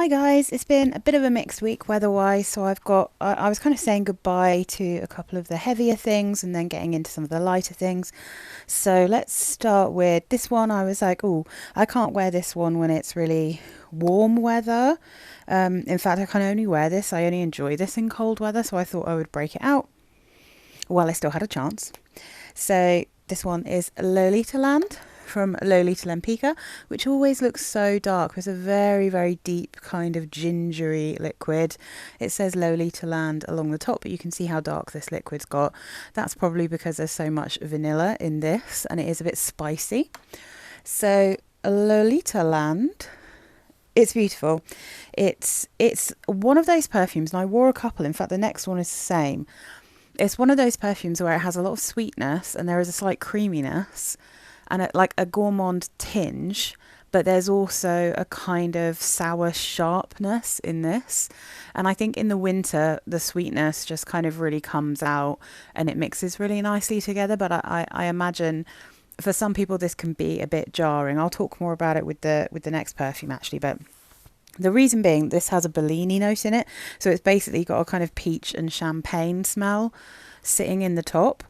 Hi guys, it's been a bit of a mixed week weather-wise, so I was kind of saying goodbye to a couple of the heavier things and then getting into some of the lighter things. So let's start with this one. I was like, oh, I can't wear this one when it's really warm weather. In fact, I can only wear this, I only enjoy this in cold weather, so I thought I would break it out while I still had a chance. So this one is LolitaLand from Lolita Lempicka, which always looks so dark. It's a very, very deep kind of gingery liquid. It says LolitaLand along the top, but you can see how dark this liquid's got. That's probably because there's so much vanilla in this and it is a bit spicy. So LolitaLand, it's beautiful. It's one of those perfumes, and I wore a couple. In fact, the next one is the same. It's one of those perfumes where it has a lot of sweetness and there is a slight creaminess and like a gourmand tinge, but there's also a kind of sour sharpness in this. And I think in the winter, the sweetness just kind of really comes out and it mixes really nicely together. But I imagine for some people this can be a bit jarring. I'll talk more about it with the next perfume actually, but the reason being, this has a Bellini note in it. So it's basically got a kind of peach and champagne smell sitting in the top.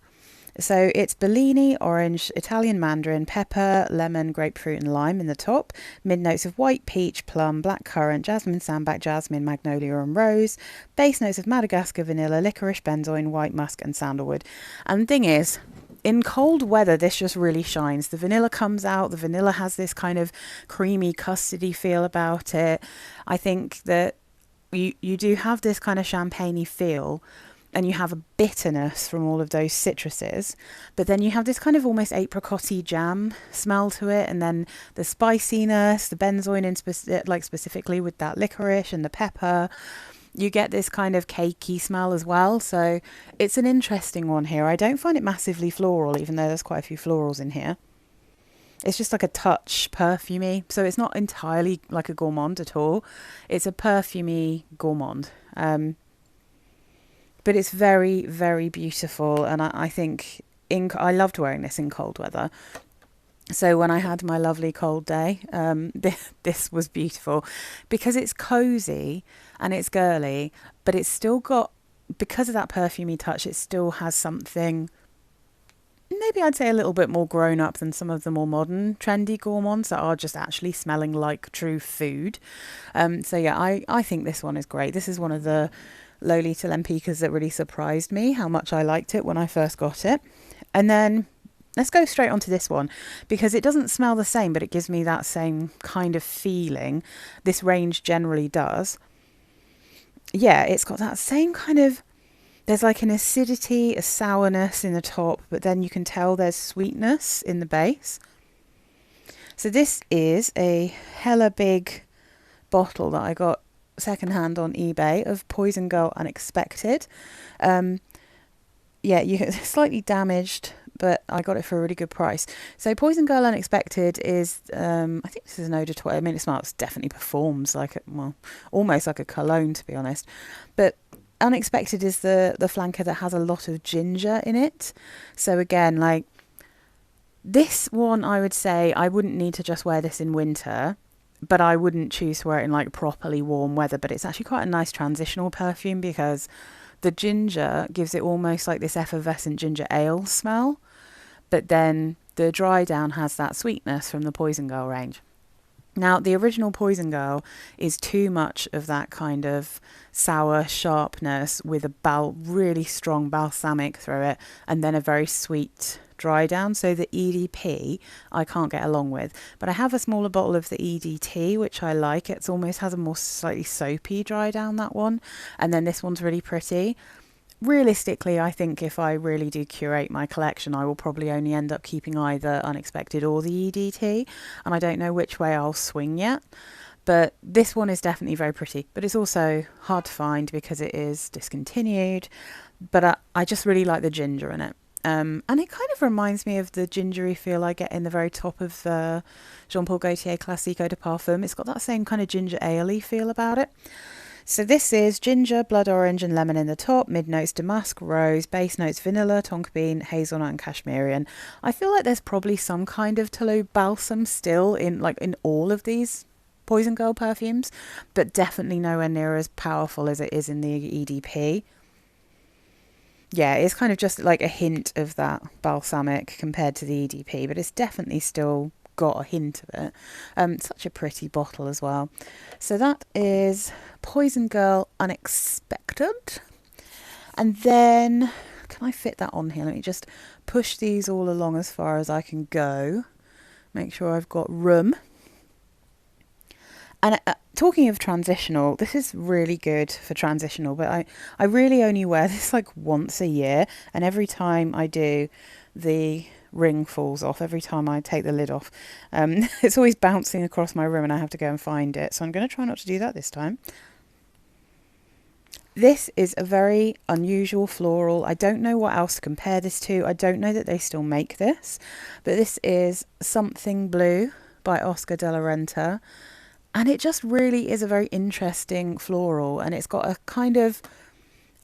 So it's Bellini, orange, Italian mandarin, pepper, lemon, grapefruit and lime in the top. Mid notes of white peach, plum, black currant, jasmine, sambac, jasmine, magnolia and rose. Base notes of Madagascar, vanilla, licorice, benzoin, white musk and sandalwood. And the thing is, in cold weather, this just really shines. The vanilla comes out. The vanilla has this kind of creamy, custardy feel about it. I think that you do have this kind of champagne-y feel, and you have a bitterness from all of those citruses, but then you have this kind of almost apricot-y jam smell to it, and then the spiciness, the benzoin like specifically with that licorice and the pepper. You get this kind of cakey smell as well. So it's an interesting one here. I don't find it massively floral, even though there's quite a few florals in here. It's just like a touch perfumey. So it's not entirely like a gourmand at all. It's a perfumey gourmand. But it's very, very beautiful. And I think I loved wearing this in cold weather. So when I had my lovely cold day, this was beautiful because it's cozy and it's girly, but it's still got, because of that perfumey touch, it still has something, maybe I'd say a little bit more grown up than some of the more modern trendy gourmands that are just actually smelling like true food. So yeah, I think this one is great. This is one of the Lolita Lempickas that really surprised me how much I liked it when I first got it. And then let's go straight onto this one because it doesn't smell the same, but it gives me that same kind of feeling. This range generally does. Yeah, it's got that same kind of, there's like an acidity, a sourness in the top, but then you can tell there's sweetness in the base. So this is a hella big bottle that I got secondhand on eBay of Poison Girl Unexpected. Yeah, it's slightly damaged, but I got it for a really good price. So Poison Girl Unexpected is, I think this is an eau de toilette. I mean, it smells, definitely performs like, almost like a cologne, to be honest. But Unexpected is the flanker that has a lot of ginger in it. So again, like, this one, I would say I wouldn't need to just wear this in winter, but I wouldn't choose to wear it in like properly warm weather. But it's actually quite a nice transitional perfume because the ginger gives it almost like this effervescent ginger ale smell, but then the dry down has that sweetness from the Poison Girl range. Now, the original Poison Girl is too much of that kind of sour sharpness with a really strong balsamic through it, and then a very sweet dry down. So the EDP I can't get along with, but I have a smaller bottle of the EDT which I like. It almost has a more slightly soapy dry down, that one, and then this one's really pretty. Realistically, I think if I really do curate my collection, I will probably only end up keeping either Unexpected or the EDT, and I don't know which way I'll swing yet. But this one is definitely very pretty, but it's also hard to find because it is discontinued. But I just really like the ginger in it. And it kind of reminds me of the gingery feel I get in the very top of the Jean Paul Gaultier Classique Eau de Parfum. It's got that same kind of ginger ale-y feel about it. So this is ginger, blood orange and lemon in the top, mid notes damask, rose, base notes vanilla, tonka bean, hazelnut and cashmerian. I feel like there's probably some kind of Toulouse balsam still in all of these Poison Girl perfumes, but definitely nowhere near as powerful as it is in the EDP. Yeah, it's kind of just like a hint of that balsamic compared to the EDP, but it's definitely still got a hint of it. Such a pretty bottle as well. So that is Poison Girl Unexpected. And then, can I fit that on here? Let me just push these all along as far as I can go. Make sure I've got room. And talking of transitional, this is really good for transitional, but I really only wear this like once a year. And every time I do, the ring falls off. Every time I take the lid off. It's always bouncing across my room and I have to go and find it. So I'm going to try not to do that this time. This is a very unusual floral. I don't know what else to compare this to. I don't know that they still make this. But this is Something Blue by Oscar de la Renta. And it just really is a very interesting floral. And it's got a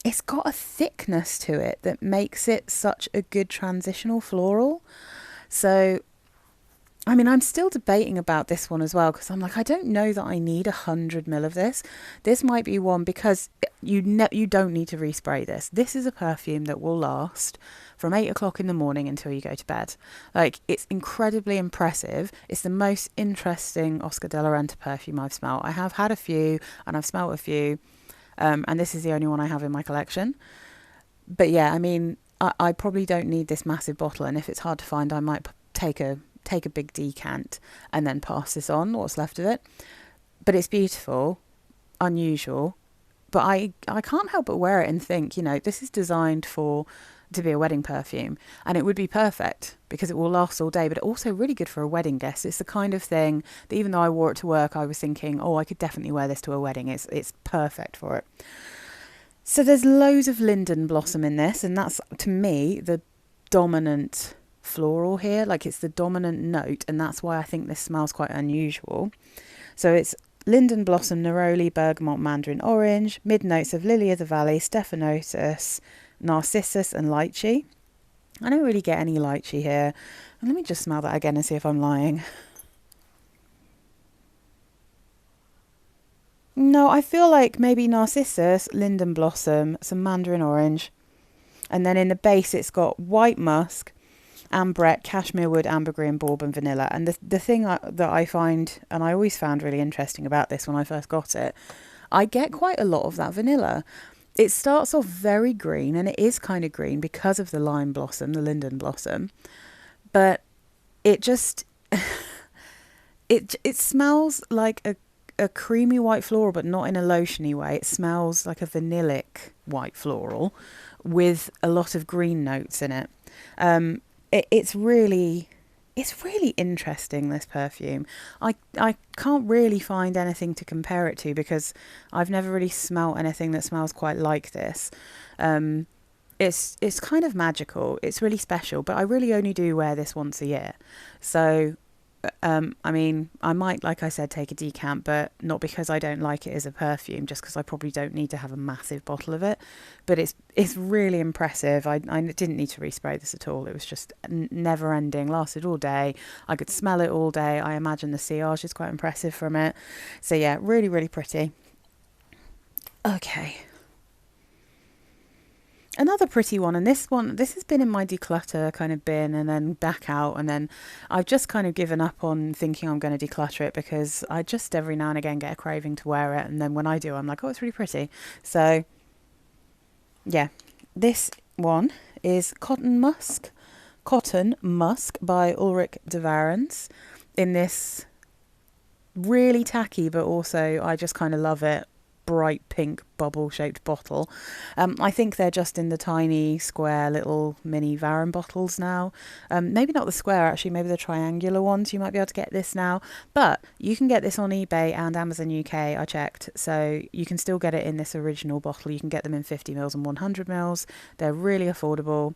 it's got a thickness to it that makes it such a good transitional floral. So I mean, I'm still debating about this one as well because I'm like, I don't know that I need 100 ml of this. This might be one because you don't need to respray this. This is a perfume that will last from 8 o'clock in the morning until you go to bed. Like, it's incredibly impressive. It's the most interesting Oscar de la Renta perfume I've smelled. I have had a few and I've smelled a few, and this is the only one I have in my collection. But yeah, I mean, I probably don't need this massive bottle, and if it's hard to find, I might take a big decant and then pass this on, what's left of it. But it's beautiful, unusual, but I can't help but wear it and think, this is designed to be a wedding perfume, and it would be perfect because it will last all day, but also really good for a wedding guest. It's the kind of thing that even though I wore it to work, I was thinking, oh, I could definitely wear this to a wedding. It's perfect for it. So there's loads of linden blossom in this, and that's, to me, the dominant floral here. Like, it's the dominant note, and that's why I think this smells quite unusual. So it's linden blossom, neroli, bergamot, mandarin orange, mid notes of lily of the valley, stephanotis, narcissus and lychee. I don't really get any lychee here. And let me just smell that again and see if I'm lying. No, I feel like maybe narcissus, linden blossom, some mandarin orange, and then in the base it's got white musk, ambrette, cashmere wood, ambergris, bourbon, vanilla. And the thing that I find, and I always found really interesting about this when I first got it, I get quite a lot of that vanilla. It starts off very green, and it is kind of green because of the lime blossom, the linden blossom. But it just, it smells like a creamy white floral, but not in a lotiony way. It smells like a vanillic white floral with a lot of green notes in it. It's really interesting, this perfume. I can't really find anything to compare it to because I've never really smelt anything that smells quite like this. It's kind of magical. It's really special, but I really only do wear this once a year. So I mean, I might, like I said, take a decant, but not because I don't like it as a perfume, just because I probably don't need to have a massive bottle of it. But it's really impressive. I didn't need to respray this at all. It was just never ending, lasted all day. I could smell it all day. I imagine the sillage is quite impressive from it. So yeah, really, really pretty. Okay. Another pretty one, and this has been in my declutter kind of bin and then back out, and then I've just kind of given up on thinking I'm going to declutter it because I just every now and again get a craving to wear it, and then when I do, I'm like, oh, it's really pretty. So yeah, this one is Cotton Musk by Ulric de Varens, in this really tacky, but also I just kind of love it, bright pink bubble shaped bottle. I think they're just in the tiny square little mini Varens bottles now. Maybe not the square, actually, maybe the triangular ones. You might be able to get this now, but you can get this on eBay and Amazon UK. I checked, so you can still get it in this original bottle. You can get them in 50 mils and 100 mils. They're really affordable.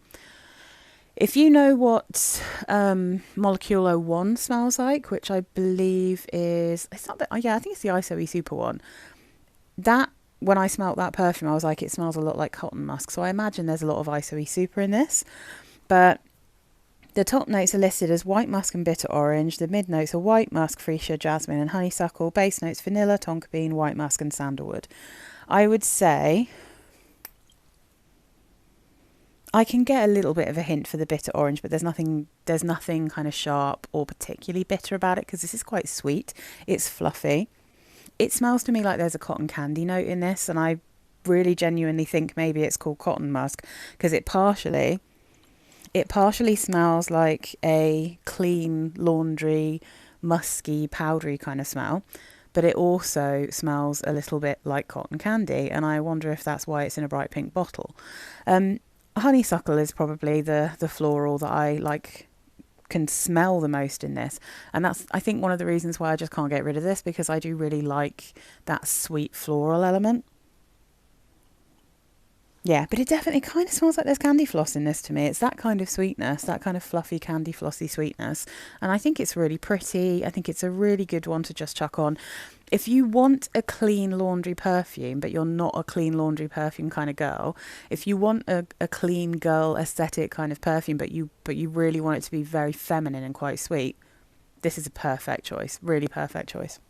If you know what Moleculo 1 smells like, which I believe is, it's not that, yeah, I think it's the ISOE Super one. That, when I smelt that perfume, I was like, it smells a lot like cotton musk. So I imagine there's a lot of ISOE Super in this. But The top notes are listed as white musk and bitter orange. The mid notes are white musk, freesia, jasmine and honeysuckle. Base notes vanilla, tonka bean, white musk and sandalwood. I would say I can get a little bit of a hint for the bitter orange, but there's nothing kind of sharp or particularly bitter about it because this is quite sweet. It's fluffy. It smells to me like there's a cotton candy note in this, and I really genuinely think maybe it's called cotton musk because it partially smells like a clean laundry, musky, powdery kind of smell, but it also smells a little bit like cotton candy, and I wonder if that's why it's in a bright pink bottle. Honeysuckle is probably the floral that I can smell the most in this, and that's I think one of the reasons why I just can't get rid of this, because I do really like that sweet floral element. Yeah, but it definitely kind of smells like there's candy floss in this to me. It's that kind of sweetness, that kind of fluffy candy flossy sweetness. And I think it's really pretty. I think it's a really good one to just chuck on. If you want a clean laundry perfume, but you're not a clean laundry perfume kind of girl, if you want a clean girl aesthetic kind of perfume, but you really want it to be very feminine and quite sweet, this is a perfect choice. Really perfect choice.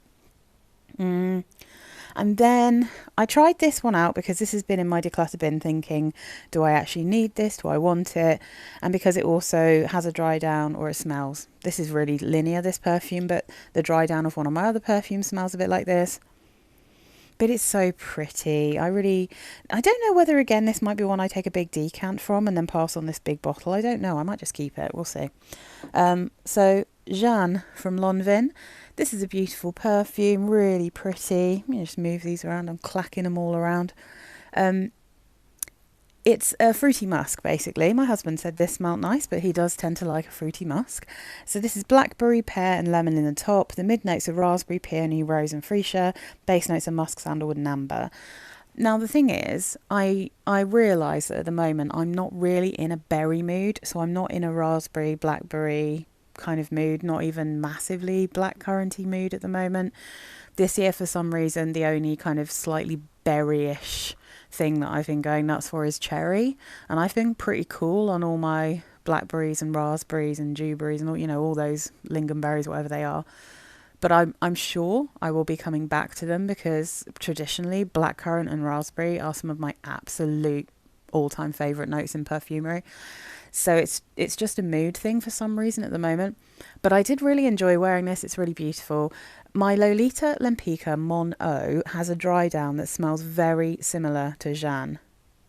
And then I tried this one out because this has been in my declutter bin thinking, do I actually need this? Do I want it? And because it also has a dry down, or it smells. This is really linear, this perfume, but the dry down of one of my other perfumes smells a bit like this. But it's so pretty. I don't know whether, again, this might be one I take a big decant from and then pass on this big bottle. I don't know. I might just keep it. We'll see. So Jeanne from Lanvin. This is a beautiful perfume, really pretty. Let me just move these around. I'm clacking them all around. It's a fruity musk, basically. My husband said this smelled nice, but he does tend to like a fruity musk. So this is blackberry, pear and lemon in the top. The mid notes are raspberry, peony, rose and freesia. Base notes are musk, sandalwood and amber. Now, the thing is, I realise that at the moment I'm not really in a berry mood. So I'm not in a raspberry, blackberry kind of mood, not even massively blackcurranty mood at the moment. This year, for some reason, the only kind of slightly berryish thing that I've been going nuts for is cherry, and I've been pretty cool on all my blackberries and raspberries and dewberries and all, all those lingonberries, whatever they are. But I'm sure I will be coming back to them because traditionally blackcurrant and raspberry are some of my absolute all-time favourite notes in perfumery. So it's just a mood thing for some reason at the moment. But I did really enjoy wearing this. It's really beautiful. My Lolita Lempicka Mon Eau has a dry down that smells very similar to Jeanne.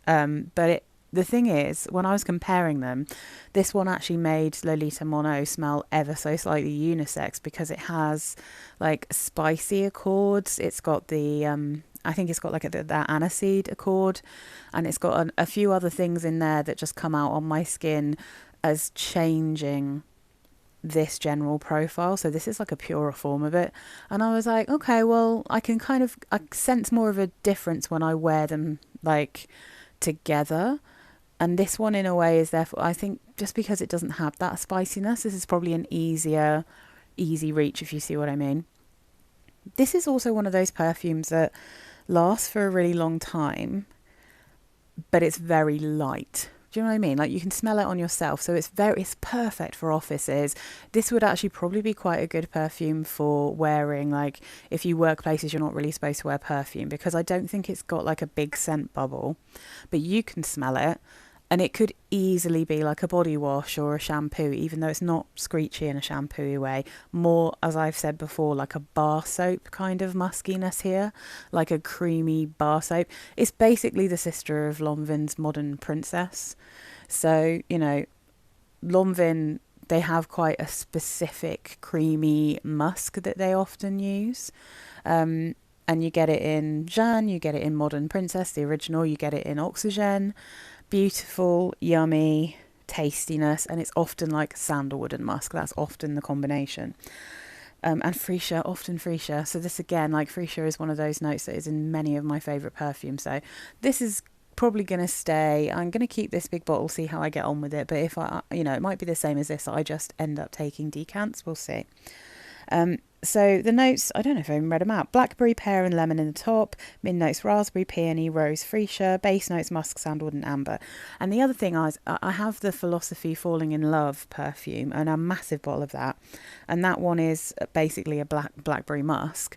But the thing is, when I was comparing them, this one actually made Lolita Mon Eau smell ever so slightly unisex because it has spicy accords. It's got the I think it's got that aniseed accord, and it's got a few other things in there that just come out on my skin as changing this general profile. So this is like a purer form of it, and I was like, okay, well, I sense more of a difference when I wear them together. And this one in a way is therefore, I think, just because it doesn't have that spiciness, this is probably an easy reach, if you see what I mean. This is also one of those perfumes that lasts for a really long time, but it's very light. Do you know what I mean? You can smell it on yourself, so it's perfect for offices. This would actually probably be quite a good perfume for wearing, if you work places you're not really supposed to wear perfume, because I don't think it's got a big scent bubble, but you can smell it. And it could easily be like a body wash or a shampoo, even though it's not screechy in a shampoo way. More, as I've said before, like a bar soap kind of muskiness here, like a creamy bar soap. It's basically the sister of Lanvin's Modern Princess. So, Lanvin, they have quite a specific creamy musk that they often use. And you get it in Jeanne, you get it in Modern Princess, the original, you get it in Oxygen. Beautiful, yummy tastiness, and it's often like sandalwood and musk. That's often the combination. And freesia, often freesia. So this again, freesia is one of those notes that is in many of my favourite perfumes. So this is probably going to stay. I'm going to keep this big bottle, see how I get on with it. But if it might be the same as this, I just end up taking decants. We'll see. So the notes, I don't know if I even read them out. Blackberry, pear and lemon in the top. Mid notes, raspberry, peony, rose, freesia. Base notes, musk, sandalwood and amber. And the other thing is, I have the Philosophy Falling in Love perfume, and a massive bottle of that. And that one is basically a blackberry musk.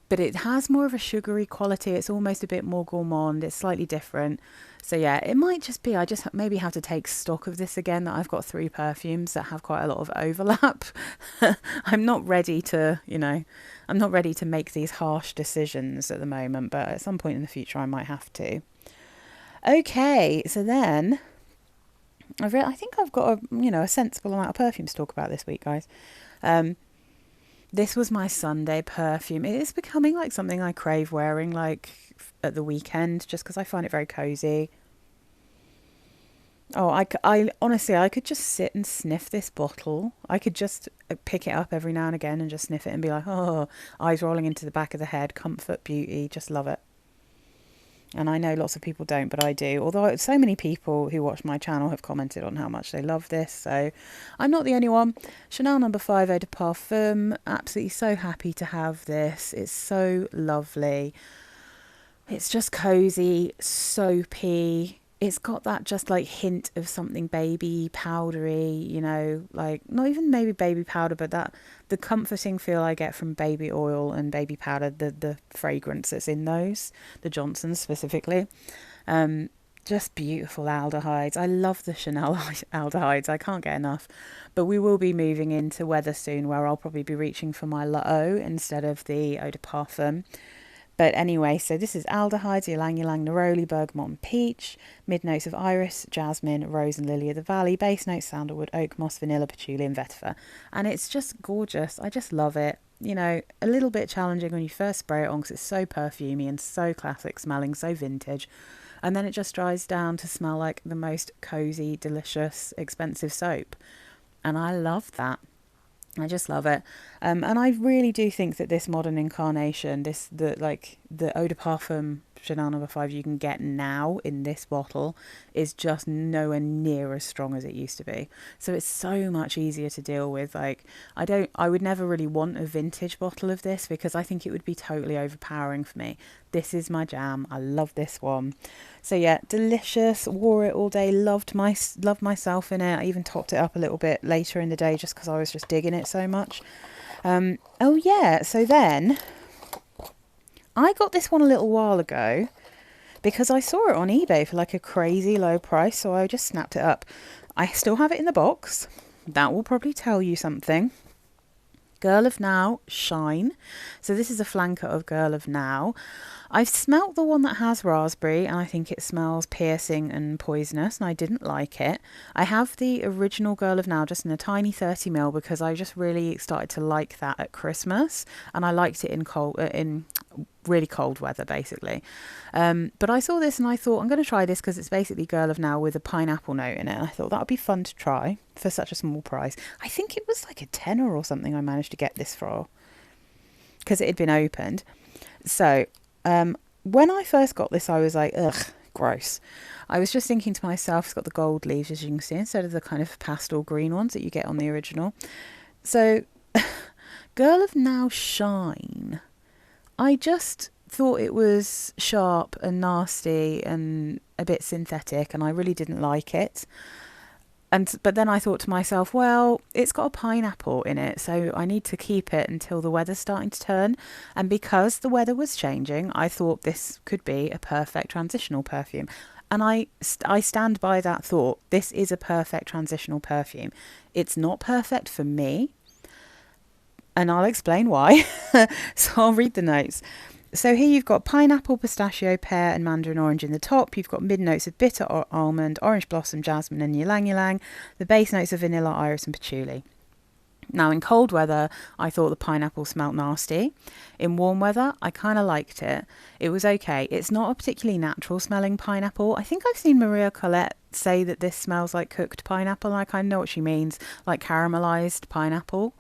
But it has more of a sugary quality. It's almost a bit more gourmand. It's slightly different. So yeah, it might just be I just maybe have to take stock of this again, that I've got 3 perfumes that have quite a lot of overlap. I'm not ready to, I'm not ready to make these harsh decisions at the moment, but at some point in the future I might have to. Okay, so then I think I've got a sensible amount of perfume to talk about this week, guys. This was my Sunday perfume. It is becoming like something I crave wearing, like at the weekend, just because I find it very cozy. Oh, I honestly, I could just sit and sniff this bottle. I could just pick it up every now and again and just sniff it and be like, oh, eyes rolling into the back of the head, comfort, beauty, just love it. And I know lots of people don't, but I do. Although so many people who watch my channel have commented on how much they love this. So I'm not the only one. Chanel No. 5 Eau de Parfum. Absolutely so happy to have this. It's so lovely. It's just cozy, soapy. It's got that just like hint of something baby powdery, like not even maybe baby powder, but that the comforting feel I get from baby oil and baby powder, the fragrance that's in those, the Johnsons specifically. Just beautiful aldehydes. I love the Chanel aldehydes. I can't get enough. But we will be moving into weather soon where I'll probably be reaching for my La Eau instead of the Eau de Parfum. But anyway, so this is aldehydes, ylang ylang, neroli, bergamot and peach. Mid notes of iris, jasmine, rose and lily of the valley. Base notes, sandalwood, oak, moss, vanilla, patchouli and vetiver. And it's just gorgeous. I just love it. A little bit challenging when you first spray it on because it's so perfumey and so classic smelling, so vintage. And then it just dries down to smell like the most cozy, delicious, expensive soap. And I love that. I just love it. And I really do think that this modern incarnation, the Eau de Parfum Chanel No. 5 you can get now in this bottle is just nowhere near as strong as it used to be. So it's so much easier to deal with. Like, I would never really want a vintage bottle of this because I think it would be totally overpowering for me. This is my jam. I love this one. So yeah, delicious. Wore it all day. Loved myself in it. I even topped it up a little bit later in the day just because I was just digging it so much. Oh yeah, so then I got this one a little while ago because I saw it on eBay for like a crazy low price, so I just snapped it up. I still have it in the box. That will probably tell you something. Girl of Now Shine. So this is a flanker of Girl of Now. I've smelt the one that has raspberry and I think it smells piercing and poisonous and I didn't like it. I have the original Girl of Now just in a tiny 30ml because I just really started to like that at Christmas and I liked it in really cold weather basically. But I saw this and I thought I'm going to try this because it's basically Girl of Now with a pineapple note in it. And I thought that would be fun to try for such a small price. I think it was like a tenner or something I managed to get this for because it had been opened. So when I first got this, I was like, ugh, gross. I was just thinking to myself, it's got the gold leaves, as you can see, instead of the kind of pastel green ones that you get on the original. So, Girl of Now Shine. I just thought it was sharp and nasty and a bit synthetic, and I really didn't like it. But then I thought to myself, well, it's got a pineapple in it, so I need to keep it until the weather's starting to turn. And because the weather was changing, I thought this could be a perfect transitional perfume. And I stand by that thought. This is a perfect transitional perfume. It's not perfect for me, and I'll explain why. So I'll read the notes. So here you've got pineapple, pistachio, pear and mandarin orange in the top. You've got mid notes of bitter or almond, orange blossom, jasmine and ylang ylang. The base notes of vanilla, iris and patchouli. Now in cold weather, I thought the pineapple smelt nasty. In warm weather, I kind of liked it. It was okay. It's not a particularly natural smelling pineapple. I think I've seen Maria Colette say that this smells like cooked pineapple. And I kind of know what she means, like caramelized pineapple.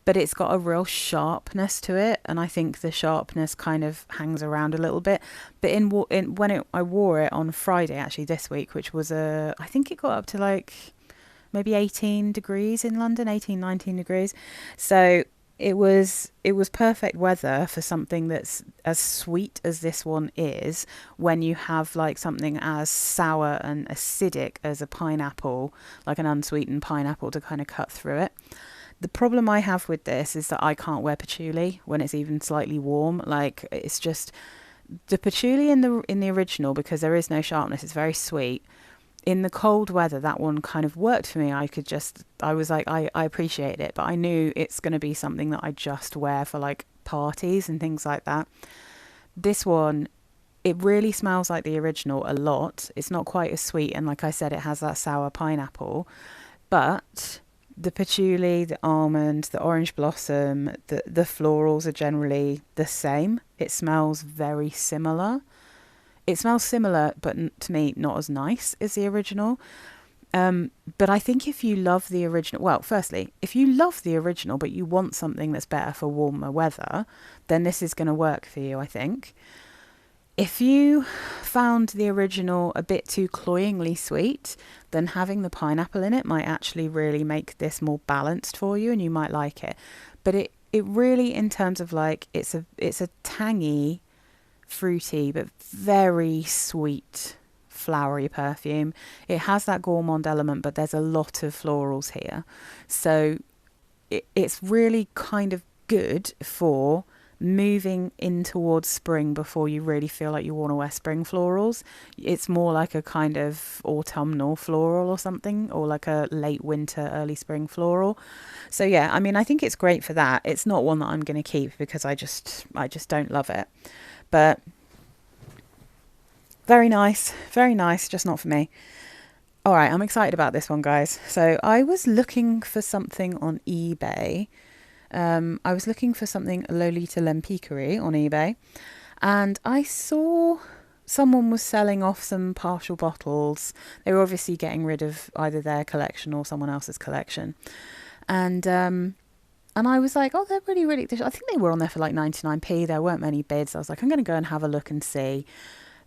But it's got a real sharpness to it, and I think the sharpness kind of hangs around a little bit. But I wore it on Friday, actually this week, which was I think it got up to like maybe 18 degrees in London, 18, 19 degrees. So it was perfect weather for something that's as sweet as this one is, when you have like something as sour and acidic as a pineapple, like an unsweetened pineapple, to kind of cut through it. The problem I have with this is that I can't wear patchouli when it's even slightly warm. Like, it's just the patchouli in the original, because there is no sharpness, it's very sweet. In the cold weather, that one kind of worked for me. I was like, I appreciate it, but I knew it's going to be something that I just wear for like parties and things like that. This one, it really smells like the original a lot. It's not quite as sweet, and like I said, it has that sour pineapple, but the patchouli, the almond, the orange blossom, the florals are generally the same. It smells very similar. It smells similar, but to me, not as nice as the original. But I think if you love the original, well, firstly, if you love the original, but you want something that's better for warmer weather, then this is going to work for you, I think. If you found the original a bit too cloyingly sweet, then having the pineapple in it might actually really make this more balanced for you, and you might like it. But it really, in terms of like, it's a tangy, fruity but very sweet flowery perfume. It has that gourmand element, but there's a lot of florals here, so it's really kind of good for moving in towards spring before you really feel like you want to wear spring florals. It's more like a kind of autumnal floral or something, or like a late winter early spring floral. So yeah, I mean, I think it's great for that. It's not one that I'm going to keep because I just don't love it. But very nice, just not for me. All right, I'm excited about this one, guys. So I was looking for something on eBay. I was looking for something Lolita Lempicka on eBay, and I saw someone was selling off some partial bottles. They were obviously getting rid of either their collection or someone else's collection, and I was like, oh, they're really, really. I think they were on there for like 99p. There weren't many bids. I was like, I'm going to go and have a look and see,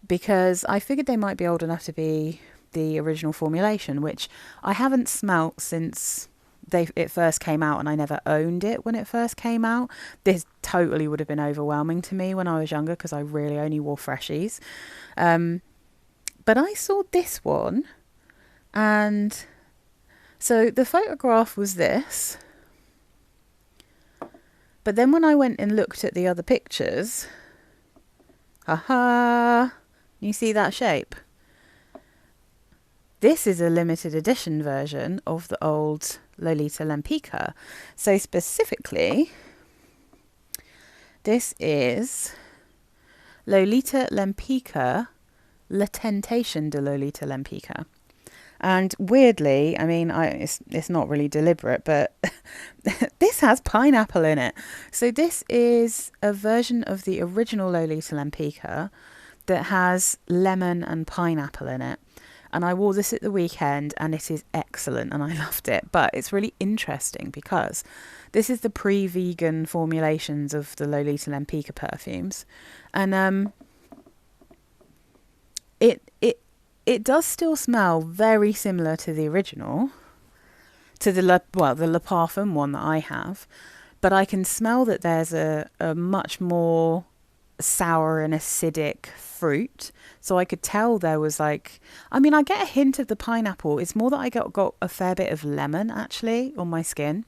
because I figured they might be old enough to be the original formulation, which I haven't smelt since it first came out, and I never owned it when it first came out. This totally would have been overwhelming to me when I was younger, because I really only wore freshies. But I saw this one, and so the photograph was this. But then when I went and looked at the other pictures, haha, you see that shape? This is a limited edition version of the old Lolita Lempicka. So specifically, this is Lolita Lempicka, La Tentation de Lolita Lempicka. And weirdly, I mean, it's not really deliberate, but this has pineapple in it. So this is a version of the original Lolita Lempicka that has lemon and pineapple in it. And I wore this at the weekend, and it is excellent, and I loved it. But it's really interesting because this is the pre-vegan formulations of the Lolita Lempicka perfumes. And it does still smell very similar to the original, to the Le Parfum one that I have, but I can smell that there's a much more sour and acidic fruit. So I could tell there was like, I mean, I get a hint of the pineapple. It's more that I got a fair bit of lemon actually on my skin.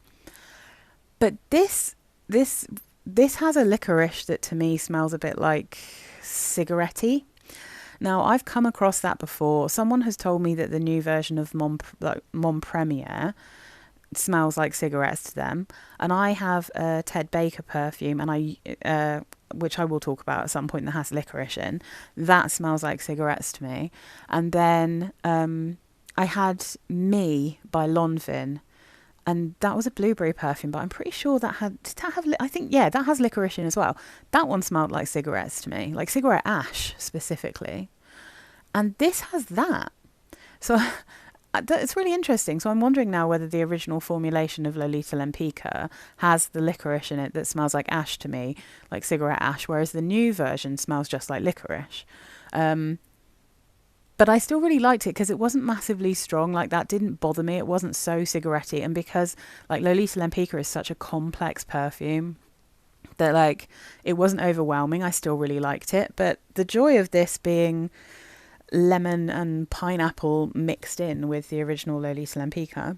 But this has a licorice that to me smells a bit like cigarette-y. Now, I've come across that before. Someone has told me that the new version of Mon Premier smells like cigarettes to them. And I have a Ted Baker perfume, and which I will talk about at some point, that has licorice in. That smells like cigarettes to me. And then I had Me by Lanvin, and that was a blueberry perfume, but I'm pretty sure that I think, yeah, that has licorice in as well. That one smelled like cigarettes to me, like cigarette ash specifically. And this has that. So it's really interesting. So I'm wondering now whether the original formulation of Lolita Lempicka has the licorice in it that smells like ash to me, like cigarette ash, whereas the new version smells just like licorice. But I still really liked it because it wasn't massively strong. Like, that didn't bother me. It wasn't so cigarette-y. And because, like, Lolita Lempicka is such a complex perfume that, like, it wasn't overwhelming. I still really liked it. But the joy of this being lemon and pineapple mixed in with the original Lolita Lempicka,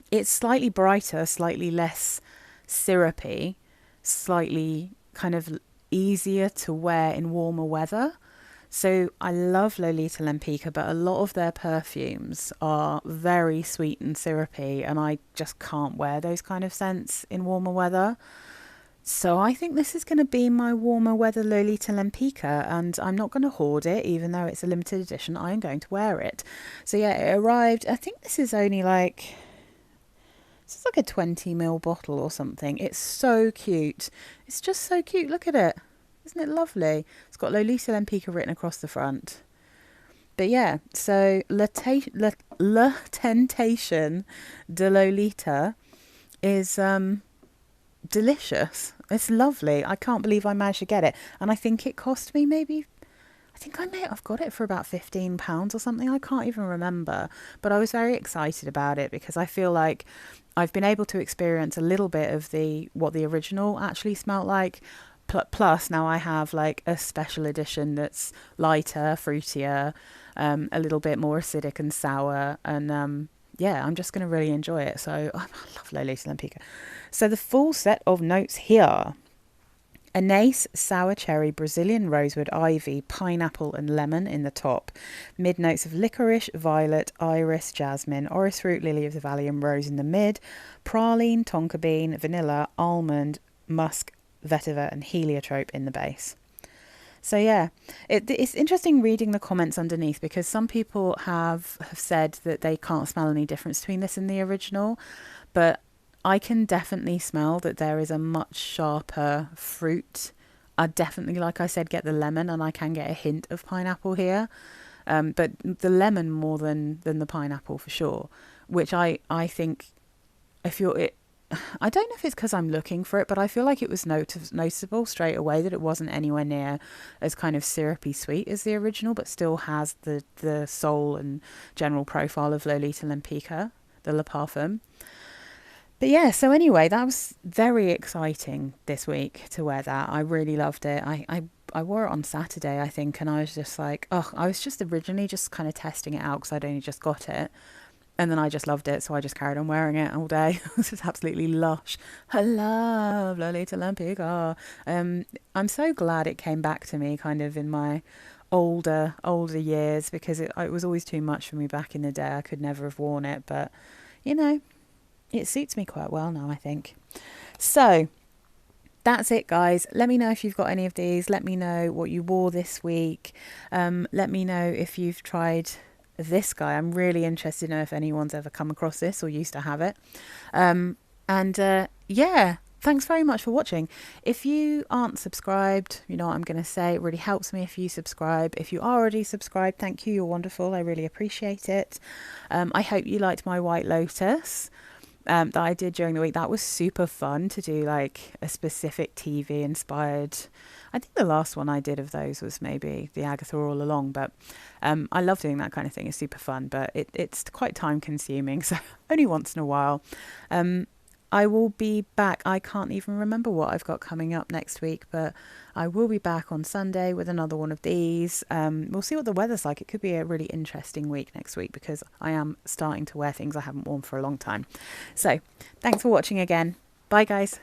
it's slightly brighter, slightly less syrupy, slightly kind of easier to wear in warmer weather. So I love Lolita Lempicka, but a lot of their perfumes are very sweet and syrupy, and I just can't wear those kind of scents in warmer weather. So I think this is going to be my warmer weather Lolita Lempicka, and I'm not going to hoard it, even though it's a limited edition. I am going to wear it. So yeah, it arrived. I think this is only like, this is like a 20 ml bottle or something. It's so cute. It's just so cute. Look at it. Isn't it lovely? It's got Lolita Lempicka written across the front. But yeah, so La Tentation de Lolita is delicious. It's lovely. I can't believe I managed to get it. And I think it cost me maybe, I think I may have got it for about £15 or something. I can't even remember. But I was very excited about it because I feel like I've been able to experience a little bit of what the original actually smelt like. Plus, now I have like a special edition that's lighter, fruitier, a little bit more acidic and sour. And yeah, I'm just going to really enjoy it. So I love Lolita Lempicka. So the full set of notes here: anise, sour cherry, Brazilian rosewood, ivy, pineapple and lemon in the top. Mid notes of licorice, violet, iris, jasmine, orris root, lily of the valley and rose in the mid. Praline, tonka bean, vanilla, almond, musk, vetiver and heliotrope in the base. So yeah, it's interesting reading the comments underneath because some people have said that they can't smell any difference between this and the original, but I can definitely smell that there is a much sharper fruit. I definitely, like I said, get the lemon, and I can get a hint of pineapple here, but the lemon more than the pineapple for sure, which I think if you're it. I don't know if it's because I'm looking for it, but I feel like it was noticeable straight away that it wasn't anywhere near as kind of syrupy sweet as the original, but still has the soul and general profile of Lolita Lempicka, the Le Parfum. But yeah, so anyway, that was very exciting this week to wear that. I really loved it. I wore it on Saturday, I think, and I was just like, oh, I was just originally just kind of testing it out because I'd only just got it. And then I just loved it, so I just carried on wearing it all day. This is absolutely lush. I love Lolita Lempicka. I'm so glad it came back to me kind of in my older years because it was always too much for me back in the day. I could never have worn it, but, you know, it suits me quite well now, I think. So that's it, guys. Let me know if you've got any of these. Let me know what you wore this week. Let me know if you've tried this guy. I'm really interested to know if anyone's ever come across this or used to have it. Yeah, thanks very much for watching. If you aren't subscribed, you know what I'm going to say. It really helps me if you subscribe. If you are already subscribed, thank you. You're wonderful. I really appreciate it. I hope you liked my White Lotus that I did during the week. That was super fun to do, like a specific TV inspired. I think the last one I did of those was maybe the Agatha All Along, but I love doing that kind of thing. It's super fun, but it's quite time consuming, so only once in a while. I will be back. I can't even remember what I've got coming up next week, but I will be back on Sunday with another one of these. We'll see what the weather's like. It could be a really interesting week next week because I am starting to wear things I haven't worn for a long time. So thanks for watching again. Bye, guys.